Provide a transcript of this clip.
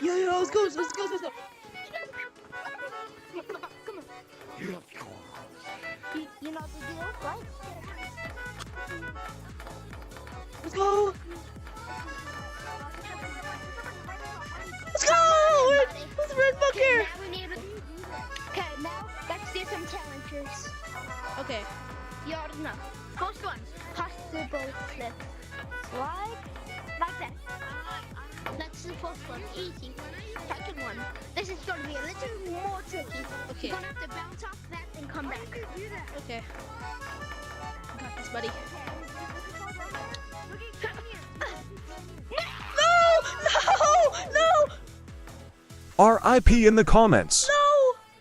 Yo, let's go. You know the deal, right? Let's go. Let's go. Where's the red book here? Now we need Okay, now let's do some challenges. Okay. You already know. First one, possible flip. Slide like that. That's the first one, easy. Second one, this is going to be a little more tricky. Okay. You're going to have to bounce off that and come back. Okay. Got this, buddy. No! RIP in the comments.